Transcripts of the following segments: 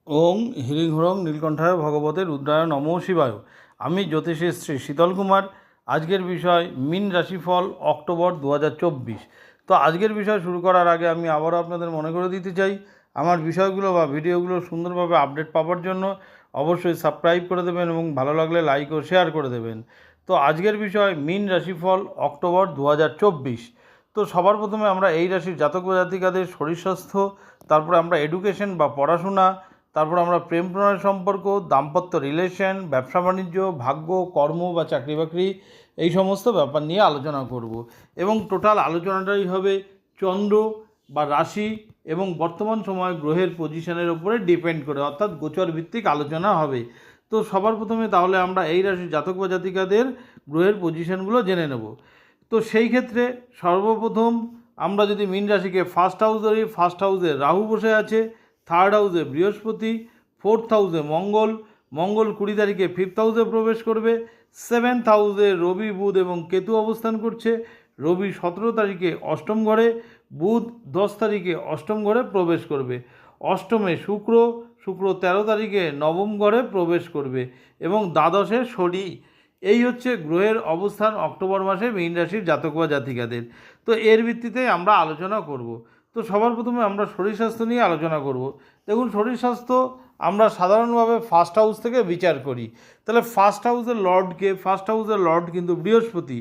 ওং হিরিং হুরং নীলকণ্ঠায় ভগবতে রুদ্রায় নমঃ শিবায়। আমি জ্যোতিষী শ্রী শীতল কুমার। আজকের বিষয় মীন রাশিফল অক্টোবর 2024। তো আজকের বিষয় শুরু করার আগে আমি আবারও আপনাদের মনে করে দিতে চাই, আমার বিষয়গুলো বা ভিডিওগুলো সুন্দরভাবে আপডেট পাওয়ার জন্য অবশ্যই সাবস্ক্রাইব করে দেবেন এবং ভালো লাগলে লাইক ও শেয়ার করে দেবেন। তো আজকের বিষয় মীন রাশিফল অক্টোবর 2024। তো সবার প্রথমে আমরা এই রাশির জাতক বা জাতিকাদের শরীর স্বাস্থ্য, তারপরে আমরা এডুকেশন বা পড়াশোনা, তারপর আমরা প্রেম প্রণয় সম্পর্ক, দাম্পত্য রিলেশন, ব্যবসা বাণিজ্য, ভাগ্য, কর্ম বা চাকরি বাকরি, এই সমস্ত ব্যাপার নিয়ে আলোচনা করব। এবং টোটাল আলোচনাটাই হবে চন্দ্র বা রাশি এবং বর্তমান সময় গ্রহের পজিশনের উপরে ডিপেন্ড করে, অর্থাৎ গোচর ভিত্তিক আলোচনা হবে। তো সবার প্রথমে তাহলে আমরা এই রাশির জাতক বা জাতিকাদের গ্রহের পজিশনগুলো জেনে নেব। তো সেই ক্ষেত্রে সর্বপ্রথম আমরা যদি মীন রাশিকে ফার্স্ট হাউস ধরি, ফার্স্ট হাউসে রাহু বসে আছে, থার্ড হাউসে বৃহস্পতি, ফোর্থ হাউসে মঙ্গল, মঙ্গল 20 তারিখে ফিফথ হাউসে প্রবেশ করবে, সেভেন্থ হাউসে রবি, বুধ এবং কেতু অবস্থান করছে। রবি 17 তারিখে অষ্টম ঘরে, বুধ 10 তারিখে অষ্টম ঘরে প্রবেশ করবে। অষ্টমে শুক্র, শুক্র 13 তারিখে নবম ঘরে প্রবেশ করবে এবং দ্বাদশে শনি। এই হচ্ছে গ্রহের অবস্থান অক্টোবর মাসে মীন রাশির জাতক বা জাতিকাদের। তো এর ভিত্তিতে আমরা আলোচনা করব। তো সবার প্রথমে আমরা শরীর স্বাস্থ্য নিয়ে আলোচনা করব। দেখুন, শরীর স্বাস্থ্য আমরা সাধারণভাবে ফার্স্ট হাউস থেকে বিচার করি। তাহলে ফার্স্ট হাউসের লর্ডকে, ফার্স্ট হাউসের লর্ড কিন্তু বৃহস্পতি।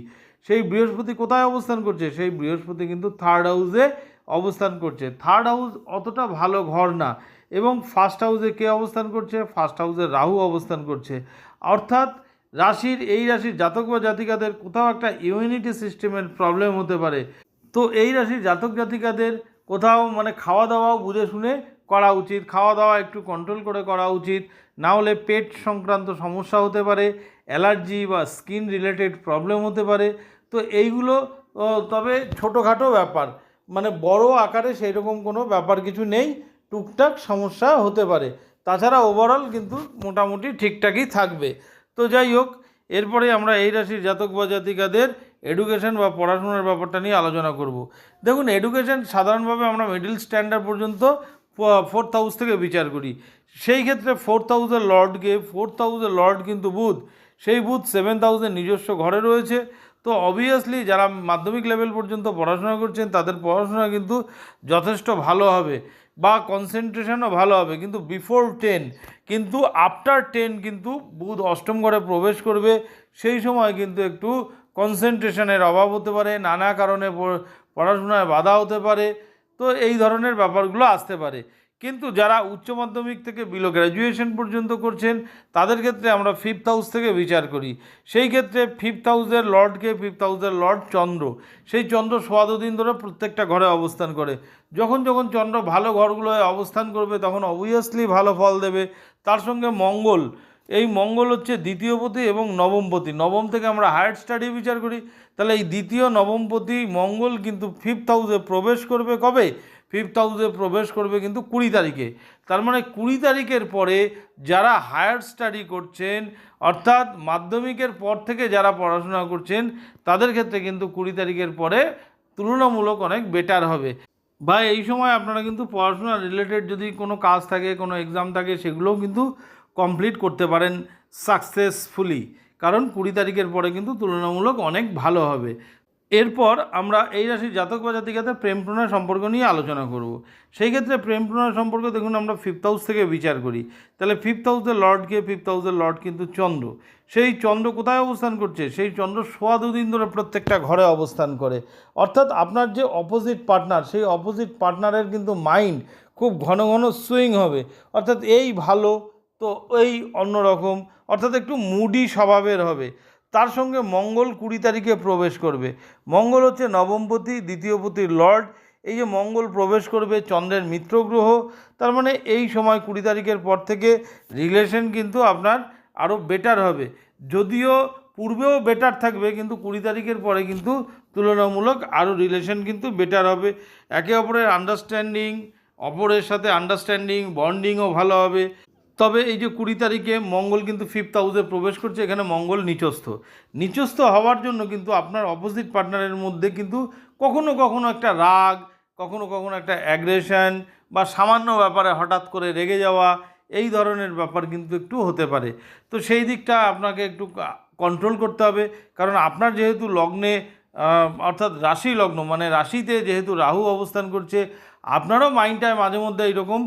সেই বৃহস্পতি কোথায় অবস্থান করছে? সেই বৃহস্পতি কিন্তু থার্ড হাউসে অবস্থান করছে। থার্ড হাউস অতটা ভালো ঘর না। এবং ফার্স্ট হাউসে কে অবস্থান করছে? ফার্স্ট হাউসে রাহু অবস্থান করছে। অর্থাৎ এই রাশির জাতক বা জাতিকাদের কোথাও একটা ইমিউনিটি সিস্টেমের প্রবলেম হতে পারে। তো এই রাশির জাতক জাতিকাদের কোথাও খাওয়া দাওয়াও বুঝে শুনে করা উচিত, খাওয়া দাওয়া একটু কন্ট্রোল করে করা উচিত, না হলে পেট সংক্রান্ত সমস্যা হতে পারে, অ্যালার্জি বা স্কিন রিলেটেড প্রবলেম হতে পারে। তো এইগুলো তবে ছোটোখাটো ব্যাপার, বড় আকারে সেই রকম কোনো ব্যাপার কিছু নেই, টুকটাক সমস্যা হতে পারে। তাছাড়া ওভারঅল কিন্তু মোটামুটি ঠিকঠাকই থাকবে। তো যাই হোক, এরপরে আমরা এই রাশির জাতক বা জাতিকাদের এডুকেশন বা পড়াশোনার ব্যাপারটা নিয়ে আলোচনা করব। দেখুন, এডুকেশন সাধারণভাবে আমরা মিডল স্ট্যান্ডার্ড পর্যন্ত ফোর্থ হাউস থেকে বিচার করি। সেই ক্ষেত্রে ফোর্থ হাউসের লর্ড কিন্তু বুধ। সেই বুধ সেভেন্থ হাউসের নিজস্ব ঘরে রয়েছে। তো অবভিয়াসলি যারা মাধ্যমিক লেভেল পর্যন্ত পড়াশোনা করছেন তাদের পড়াশোনা কিন্তু যথেষ্ট ভালো হবে বা কনসেন্ট্রেশনও ভালো হবে, কিন্তু বিফোর 10, কিন্তু আফটার 10 কিন্তু বুধ অষ্টম ঘরে প্রবেশ করবে। সেই সময় কিন্তু একটু কনসেন্ট্রেশনের অভাব হতে পারে, নানা কারণে পড়াশোনায় বাধা হতে পারে। তো এই ধরনের ব্যাপারগুলো আসতে পারে। কিন্তু যারা উচ্চ মাধ্যমিক থেকে বিলো গ্র্যাজুয়েশন পর্যন্ত করছেন তাদের ক্ষেত্রে আমরা ফিফথ হাউস থেকে বিচার করি। সেই ক্ষেত্রে ফিফথ হাউসের লর্ড চন্দ্র। সেই চন্দ্র সোয়াদো দিন ধরে প্রত্যেকটা ঘরে অবস্থান করে। যখন যখন চন্দ্র ভালো ঘরগুলোয় অবস্থান করবে তখন অবভিয়াসলি ভালো ফল দেবে। তার সঙ্গে মঙ্গল, এই মঙ্গল হচ্ছে দ্বিতীয়পতি এবং নবমপতি। নবম থেকে আমরা হায়ার স্টাডি বিচার করি। তাহলে এই দ্বিতীয় নবমপতি মঙ্গল কিন্তু ফিফথ হাউসে প্রবেশ করবে কবে? ফিফথ হাউসে প্রবেশ করবে কিন্তু 20 তারিখে। তার 20 তারিখের পরে যারা হায়ার স্টাডি করছেন, অর্থাৎ মাধ্যমিকের পর থেকে যারা পড়াশোনা করছেন তাদের ক্ষেত্রে কিন্তু 20 তারিখের পরে তুলনামূলক অনেক বেটার হবে। বা এই সময় আপনারা কিন্তু পড়াশোনা রিলেটেড যদি কোনো কাজ থাকে, কোনো এক্সাম থাকে, সেগুলোও কিন্তু কমপ্লিট করতে পারেন সাকসেসফুলি, কারণ 20 তারিখের পরে কিন্তু তুলনামূলক অনেক ভালো হবে। এরপর আমরা এই রাশির জাতক বা জাতিকাদের প্রেম প্রণয় সম্পর্ক নিয়ে আলোচনা করব। সেই ক্ষেত্রে প্রেম প্রণয় সম্পর্ক দেখুন আমরা ফিফথ হাউস থেকে বিচার করি। তাহলে ফিফথ হাউসের লর্ড কিন্তু চন্দ্র। সেই চন্দ্র কোথায় অবস্থান করছে? সেই চন্দ্র সোয়া দুদিন ধরে প্রত্যেকটা ঘরে অবস্থান করে। অর্থাৎ আপনার যে অপোজিট পার্টনার, সেই অপোজিট পার্টনারের কিন্তু মাইন্ড খুব ঘন ঘন সুইং হবে। অর্থাৎ এই ভালো তো এই অন্যরকম, অর্থাৎ একটু মুডি স্বভাবের হবে। তার সঙ্গে মঙ্গল 20 তারিখে প্রবেশ করবে। মঙ্গল হচ্ছে নবমপতি, দ্বিতীয়পতির লর্ড। এই যে মঙ্গল প্রবেশ করবে, চন্দ্রের মিত্র গ্রহ। তার এই সময় 20 তারিখের পর থেকে রিলেশন কিন্তু আপনার আরও বেটার হবে। যদিও পূর্বেও বেটার থাকবে, কিন্তু 20 তারিখের পরে কিন্তু তুলনামূলক আরও রিলেশন কিন্তু বেটার হবে। একে অপরের অপরের সাথে আন্ডারস্ট্যান্ডিং বন্ডিংও ভালো হবে। তবে এই যে 20 তারিখে মঙ্গল কিন্তু ফিফথ হাউসে প্রবেশ করছে, এখানে মঙ্গল নিচস্থ হওয়ার জন্য কিন্তু আপনার অপোজিট পার্টনারের মধ্যে কিন্তু কখনো কখনো একটা রাগ, কখনো কখনো একটা অ্যাগ্রেশন বা সামান্য ব্যাপারে হঠাৎ করে রেগে যাওয়া, এই ধরনের ব্যাপার কিন্তু একটু হতে পারে। তো সেই দিকটা আপনাকে একটু কন্ট্রোল করতে হবে, কারণ আপনার যেহেতু লগ্নে অর্থাৎ রাশি লগ্ন মানে রাশিতে যেহেতু রাহু অবস্থান করছে, আপনারও মাইন্ডটায় মাঝে মধ্যে এইরকম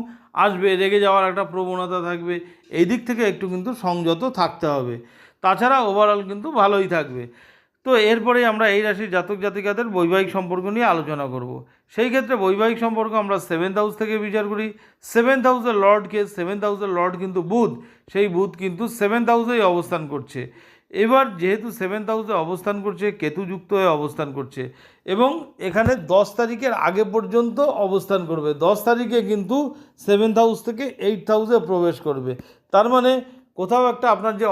আসবে, রেগে যাওয়ার একটা প্রবণতা থাকবে। এই দিক থেকে একটু কিন্তু সংযত থাকতে হবে। তাছাড়া ওভারঅল কিন্তু ভালোই থাকবে। তো এরপরে আমরা এই রাশির জাতক জাতিকাদের বৈবাহিক সম্পর্ক নিয়ে আলোচনা করব। সেই ক্ষেত্রে বৈবাহিক সম্পর্ক আমরা 7th হাউস থেকে বিচার করি। 7th হাউসের লর্ডকে, 7th হাউসের লর্ড কিন্তু বুধ, সেই বুধ কিন্তু 7th হাউসেই অবস্থান করছে। এবার যেহেতু 7th হাউসে অবস্থান করছে, কেতুযুক্ত হয়ে অবস্থান করছে এবং এখানে 10 তারিখের আগে পর্যন্ত অবস্থান করবে। 10 তারিখে কিন্তু 7th হাউস থেকে 8th হাউসে প্রবেশ করবে। তার মানে কোথাও একটা আপনার যে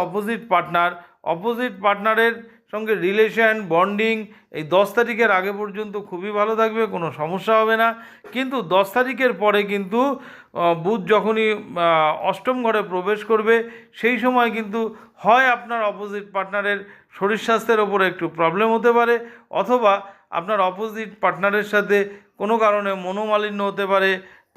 অপোজিট পার্টনারের সঙ্গে রিলেশন বন্ডিং এই 10 তারিখের আগে পর্যন্ত খুবই ভালো থাকবে, কোনো সমস্যা হবে না। কিন্তু 10 তারিখের পরে কিন্তু বুধ যখনই অষ্টম ঘরে প্রবেশ করবে, সেই সময় কিন্তু হয় আপনার অপোজিট পার্টনারের শরীর স্বাস্থ্যের ওপরে একটু প্রবলেম হতে পারে, অথবা আপনার অপোজিট পার্টনারের সাথে কোনো কারণে মনোমালিন্য হতে পারে,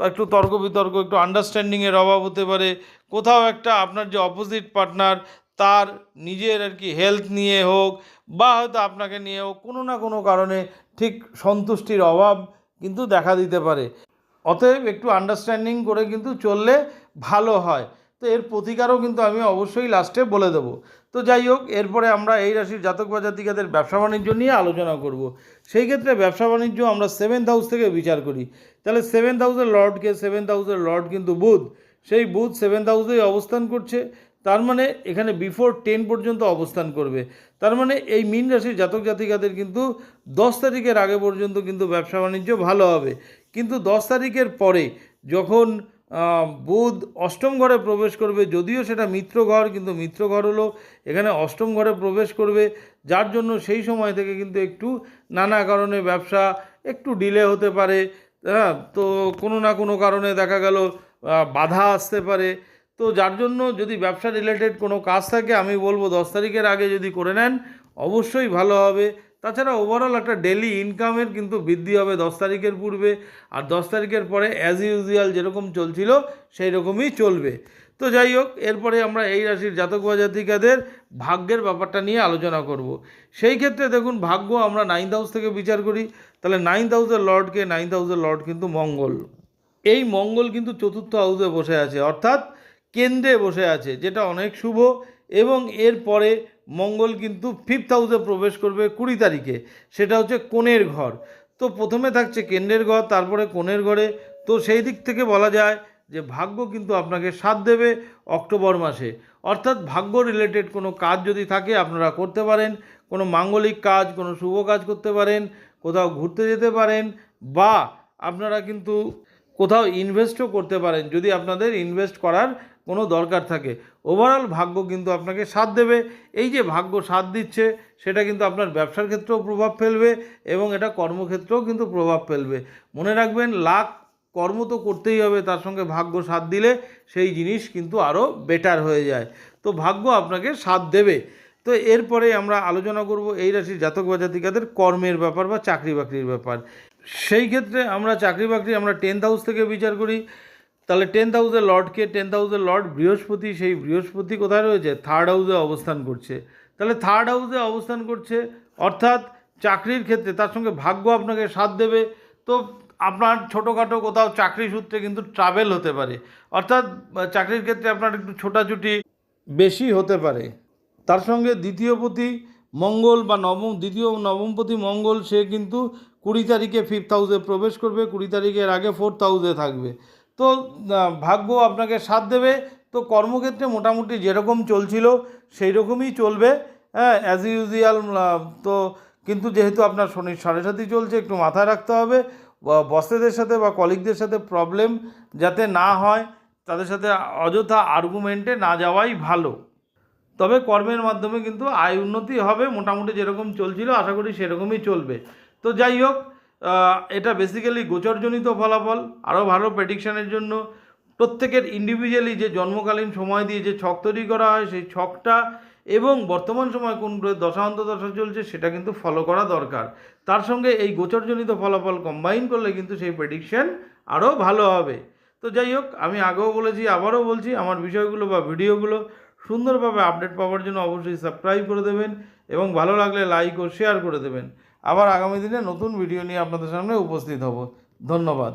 একটু তর্ক বিতর্ক, একটু আন্ডারস্ট্যান্ডিংয়ের অভাব হতে পারে। কোথাও একটা আপনার যে অপোজিট পার্টনার তার নিজের আর কি হেলথ নিয়ে হোক বা হয়তো আপনাকে নিয়ে হোক, কোনো না কোনো কারণে ঠিক সন্তুষ্টির অভাব কিন্তু দেখা দিতে পারে। অতএব একটু আন্ডারস্ট্যান্ডিং করে কিন্তু চললে ভালো হয়। তো এর প্রতিকারও কিন্তু আমি অবশ্যই লাস্টে বলে দেবো। তো যাই হোক, এরপরে আমরা এই রাশির জাতক বা জাতিকাদের ব্যবসা বাণিজ্য নিয়ে আলোচনা করব। সেই ক্ষেত্রে ব্যবসা বাণিজ্য আমরা 7th হাউস থেকে বিচার করি। তাহলে 7th হাউসের লর্ডকে, 7th হাউসের লর্ড কিন্তু বুধ, সেই বুধ 7th হাউসেই অবস্থান করছে। তার মানে এখানে বিফোর 10 পর্যন্ত অবস্থান করবে। তার মানে এই মীন রাশির জাতক জাতিকাদের কিন্তু 10 তারিখের আগে পর্যন্ত কিন্তু ব্যবসা বাণিজ্য ভালো হবে। কিন্তু 10 তারিখের পরে যখন বুধ অষ্টম ঘরে প্রবেশ করবে, যদিও সেটা মিত্র ঘর, কিন্তু মিত্র ঘর হলো এখানে অষ্টম ঘরে প্রবেশ করবে, যার জন্য সেই সময় থেকে কিন্তু একটু নানা কারণে ব্যবসা একটু ডিলে হতে পারে। হ্যাঁ, তো কোনো না কোনো কারণে দেখা গেল বাধা আসতে পারে। তো যার জন্য যদি ব্যবসা রিলেটেড কোনো কাজ থাকে, আমি বলবো 10 তারিখের আগে যদি করে নেন অবশ্যই ভালো হবে। তাছাড়া ওভারঅল একটা ডেলি ইনকামের কিন্তু বৃদ্ধি হবে 10 তারিখের পূর্বে, আর 10 তারিখের পরে অ্যাজ ইউজুয়াল যেরকম চলছিল সেই রকমই চলবে। তো যাই হোক, এরপরে আমরা এই রাশির জাতক বা জাতিকাদের ভাগ্যের ব্যাপারটা নিয়ে আলোচনা করব। সেই ক্ষেত্রে দেখুন, ভাগ্য আমরা 9th হাউস থেকে বিচার করি। তাহলে 9th হাউসের লর্ডকে, 9th হাউসের লর্ড কিন্তু মঙ্গল। এই মঙ্গল কিন্তু 4th হাউসে বসে আছে, অর্থাৎ কেন্দ্রে বসে আছে, যেটা অনেক শুভ। এবং এরপরে মঙ্গল কিন্তু 5th হাউসে প্রবেশ করবে 20 তারিখে, সেটা হচ্ছে কনের ঘর। তো প্রথমে থাকছে কেন্দ্রের ঘর, তারপরে কনের ঘরে। তো সেই দিক থেকে বলা যায় যে ভাগ্য কিন্তু আপনাকে সাথ দেবে অক্টোবর মাসে। অর্থাৎ ভাগ্য রিলেটেড কোনো কাজ যদি থাকে আপনারা করতে পারেন, কোনো মাঙ্গলিক কাজ, কোনো শুভ কাজ করতে পারেন, কোথাও ঘুরতে যেতে পারেন, বা আপনারা কিন্তু কোথাও ইনভেস্টও করতে পারেন যদি আপনাদের ইনভেস্ট করার কোনো দরকার থাকে। ওভারঅল ভাগ্য কিন্তু আপনাকে সাথ দেবে। এই যে ভাগ্য সাথ দিচ্ছে, সেটা কিন্তু আপনার ব্যবসার ক্ষেত্রেও প্রভাব ফেলবে এবং এটা কর্মক্ষেত্রেও কিন্তু প্রভাব ফেলবে। মনে রাখবেন, লাখ কর্ম তো করতেই হবে, তার সঙ্গে ভাগ্য সাথ দিলে সেই জিনিস কিন্তু আরও বেটার হয়ে যায়। তো ভাগ্য আপনাকে সাথ দেবে। তো এরপরে আমরা আলোচনা করব এই রাশির জাতক বা জাতিকাদের কর্মের ব্যাপার বা চাকরি বাকরির ব্যাপার। সেই ক্ষেত্রে আমরা চাকরি বাকরি আমরা 10th হাউস থেকে বিচার করি। তাহলে 10th হাউসের লর্ডকে, 10th হাউসের লর্ড বৃহস্পতি, সেই বৃহস্পতি কোথায় রয়েছে? 3rd হাউসে অবস্থান করছে। তাহলে 3rd হাউসে অবস্থান করছে অর্থাৎ চাকরির ক্ষেত্রে তার সঙ্গে ভাগ্য আপনাকে সাথ দেবে। তো আপনার ছোটোখাটো কোথাও চাকরি সূত্রে কিন্তু ট্রাভেল হতে পারে, অর্থাৎ চাকরির ক্ষেত্রে আপনার একটু ছোটাছুটি বেশি হতে পারে। তার সঙ্গে দ্বিতীয়পতি মঙ্গল বা দ্বিতীয় নবমপতি মঙ্গল, সে কিন্তু 20 তারিখে 5th হাউসে প্রবেশ করবে, 20 তারিখের আগে 4th হাউসে থাকবে। তো ভাগ্য আপনাকে সাথ দেবে। তো কর্মক্ষেত্রে মোটামুটি যেরকম চলছিল সেই রকমই চলবে, হ্যাঁ, অ্যাজ ইউজুয়াল। তো কিন্তু যেহেতু আপনার শনির 7.5 চলছে, একটু মাথায় রাখতে হবে বসেদের সাথে বা কলিগদের সাথে প্রবলেম যাতে না হয়, তাদের সাথে অযথা আর্গুমেন্টে না যাওয়াই ভালো। তবে কর্মের মাধ্যমে কিন্তু আয় উন্নতি হবে, মোটামুটি যেরকম চলছিল আশা করি সেরকমই চলবে। তো যাই হোক, এটা বেসিক্যালি গোচরজনিত ফলাফল। আরও ভালো প্রেডিকশানের জন্য প্রত্যেকের ইন্ডিভিজুয়ালি যে জন্মকালীন সময় দিয়ে যে ছক তৈরি করা হয়, সেই ছকটা এবং বর্তমান সময় কোন দশা অন্তর্দশা চলছে সেটা কিন্তু ফলো করা দরকার। তার সঙ্গে এই গোচরজনিত ফলাফল কম্বাইন করলে কিন্তু সেই প্রেডিকশান আরও ভালো হবে। তো যাই হোক, আমি আগেও বলেছি, আবারও বলছি, আমার বিষয়গুলো বা ভিডিওগুলো সুন্দরভাবে আপডেট পাওয়ার জন্য অবশ্যই সাবস্ক্রাইব করে দেবেন এবং ভালো লাগলে লাইক ও শেয়ার করে দেবেন। আবার আগামী দিনে নতুন ভিডিও নিয়ে আপনাদের সামনে উপস্থিত হব। ধন্যবাদ।